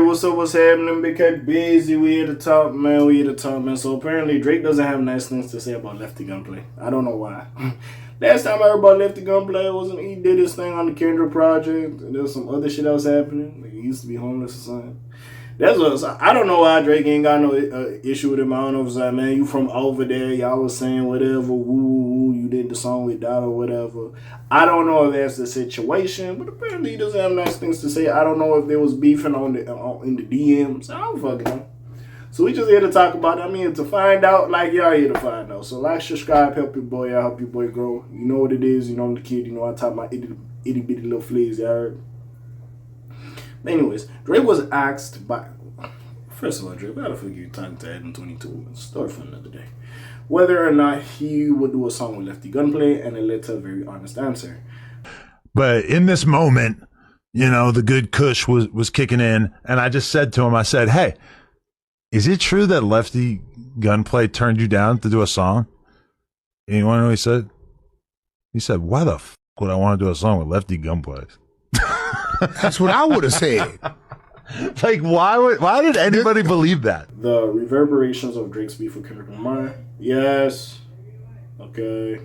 what's up? What's happening? Big Cat Busy. We here to talk, man. We here to talk, man. So apparently Drake doesn't have nice things to say about Lefty Gunplay. I don't know why. Last time I heard about Lefty Gunplay wasn't he did his thing on the Kendrick project. And there was some other shit that was happening. Like he used to be homeless or something. That's what I don't know why Drake ain't got no issue with him. I don't know if it's like, man, you from over there. Y'all was saying whatever. Woo, you did the song with Dot or whatever. I don't know if that's the situation, but apparently he doesn't have nice things to say. I don't know if there was beefing in the DMs. I don't fucking know. So we just here to talk about it. I'm here to find out, like y'all here to find out. So like, subscribe, help your boy out, help your boy grow. You know what it is. You know I'm the kid. You know I talk my itty bitty little fleas. Y'all heard? But anyways, Drake was asked by... First of all, Drake, how the fuck you talking to Adam 22? Story for another day. Whether or not he would do a song with Lefty Gunplay, and it led to a very honest answer. But in this moment, you know, the good kush was kicking in, and I just said to him, I said, hey, is it true that Lefty Gunplay turned you down to do a song? And you want to know what he said? He said, why the fuck would I want to do a song with Lefty Gunplay? That's what I would have said. Like, why did anybody believe that? The reverberations of Drake's beef with Kendrick Lamar. Yes. Okay.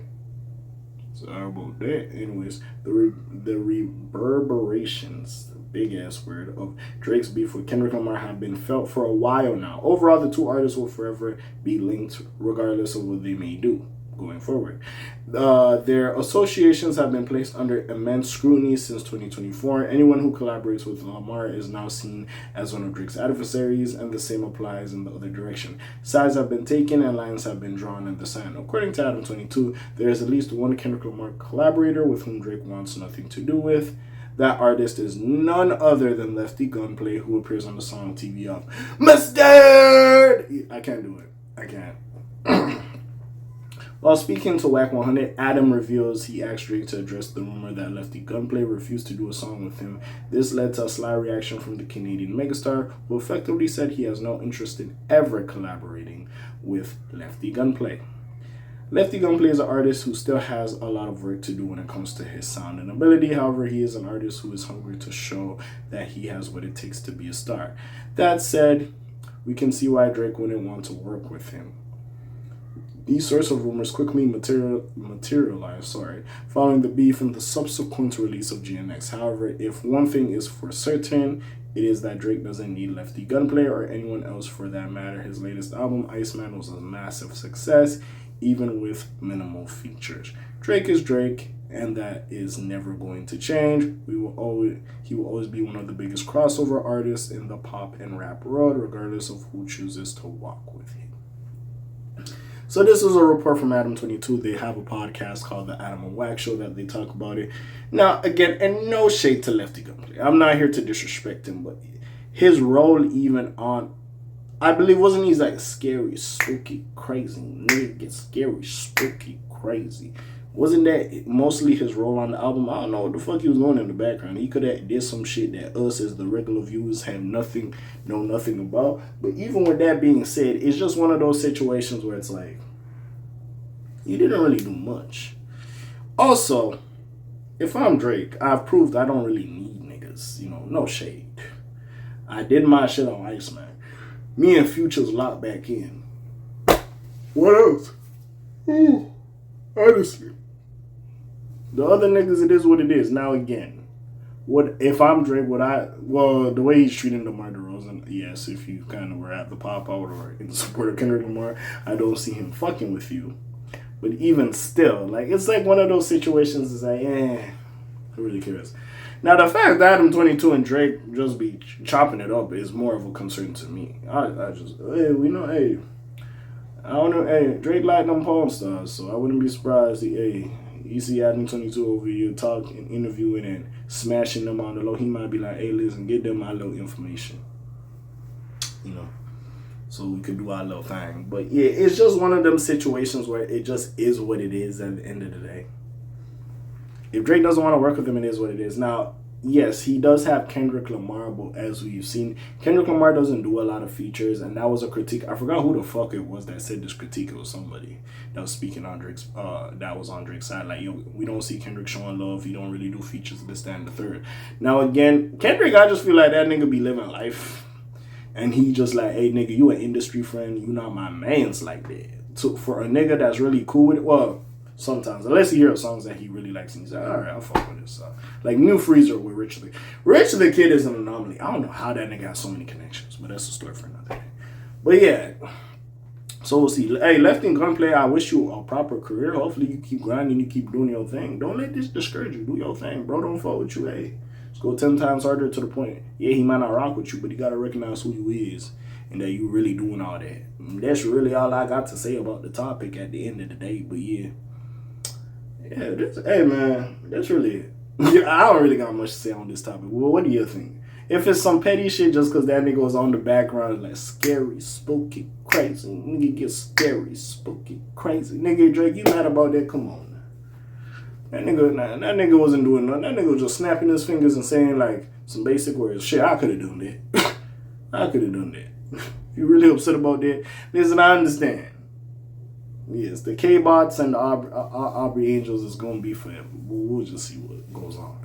Sorry about that. Anyways, the reverberations, the big ass word, of Drake's beef with Kendrick Lamar have been felt for a while now. Overall, the two artists will forever be linked regardless of what they may do going forward. Their associations have been placed under immense scrutiny since 2024. Anyone who collaborates with Lamar is now seen as one of Drake's adversaries, and the same applies in the other direction. Sides have been taken and lines have been drawn in the sand. According to Adam 22, there is at least one Kendrick Lamar collaborator with whom Drake wants nothing to do with. That artist is none other than Lefty Gunplay, who appears on the song TV of Mustard. I can't do it. I can't. While speaking to Whack 100, Adam reveals he asked Drake to address the rumor that Lefty Gunplay refused to do a song with him. This led to a sly reaction from the Canadian megastar, who effectively said he has no interest in ever collaborating with Lefty Gunplay. Lefty Gunplay is an artist who still has a lot of work to do when it comes to his sound and ability. However, he is an artist who is hungry to show that he has what it takes to be a star. That said, we can see why Drake wouldn't want to work with him. These sorts of rumors quickly materialized, following the beef and the subsequent release of GNX. However, if one thing is for certain, it is that Drake doesn't need Lefty Gunplay or anyone else for that matter. His latest album, Iceman, was a massive success, even with minimal features. Drake is Drake, and that is never going to change. He will always be one of the biggest crossover artists in the pop and rap world, regardless of who chooses to walk with him. So this is a report from Adam 22. They have a podcast called The Adam and Wax Show that they talk about it. Now, again, and no shade to Lefty Gunplay. I'm not here to disrespect him, but his role even on, I believe, wasn't he like scary, spooky, crazy? Nigga get scary, spooky, crazy. Wasn't that mostly his role on the album? I don't know what the fuck he was doing in the background. He could have did some shit that us as the regular viewers know nothing about. But even with that being said, it's just one of those situations where it's like, you didn't really do much. Also, if I'm Drake, I've proved I don't really need niggas. You know, no shade. I did my shit on Iceman. Me and Future's locked back in. What else? Honestly. The other niggas, it is what it is. Now again, what if I'm Drake? The way he's treating DeMar DeRozan, yes, if you kind of were at the pop out or in support of Kendrick Lamar, I don't see him fucking with you. But even still, like, it's like one of those situations. It's like, who really cares? Now the fact that Adam 22 and Drake just be chopping it up is more of a concern to me. I don't know. Drake like them porn stars, so I wouldn't be surprised. You see Adam 22 over here talking, interviewing, and smashing them on the low. He might be like, hey, listen, get them my little information. You know, so we could do our little thing. But yeah, it's just one of them situations where it just is what it is at the end of the day. If Drake doesn't want to work with him, it is what it is. Now, yes, he does have Kendrick Lamar, but as we've seen, Kendrick Lamar doesn't do a lot of features, and that was a critique. I forgot who the fuck it was that said this critique. It was somebody that was speaking on Drake's, that was on Drake's side. Like, yo, we don't see Kendrick showing love. He don't really do features, this, that, and the third. Now, again, Kendrick, I just feel like that nigga be living life. and he just like, hey nigga, you an industry friend, you not my man's like that. So for a nigga that's really cool with it, well, sometimes, unless he hears songs that he really likes and he's like, alright, I'll fuck with this song. Like New Freezer with Rich the Rich the Kid is an anomaly. I don't know how that nigga has so many connections, but that's a story for another day. But yeah, so we'll see. Hey, Lefty Gunplay, I wish you a proper career. Hopefully you keep grinding, you keep doing your thing. Don't let this discourage you. Do your thing, bro. Don't fuck with you. Hey, let's go 10 times harder to the point. Yeah, he might not rock with you, but you gotta recognize who you is and that you really doing all that. And that's really all I got to say about the topic at the end of the day. But yeah, hey man, that's really it. I don't really got much to say on this topic. Well, what do you think? If it's some petty shit just because that nigga was on the background, like scary, spooky, crazy. Nigga get scary, spooky, crazy. Nigga Drake, you mad about that? Come on. That nigga wasn't doing nothing. That nigga was just snapping his fingers and saying like some basic words. Shit, I could have done that. I could have done that. If you really upset about that, listen, I understand. Yes, the K-Bots and the Aubrey Angels is going to be forever. We'll just see what goes on.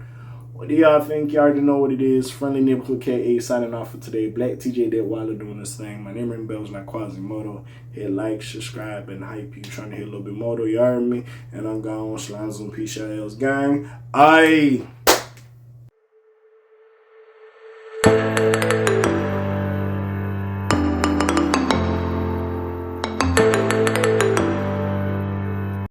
What do y'all think? You already know what it is. Friendly Neighborhood K.A. signing off for today. Black TJ Dead Wilder doing this thing. My name ring bells like Quasimodo. Hit like, subscribe, and hype you. Trying to hit a little bit more, you heard me. And I'm gone. Slimes on P. Shell's gang. Aye.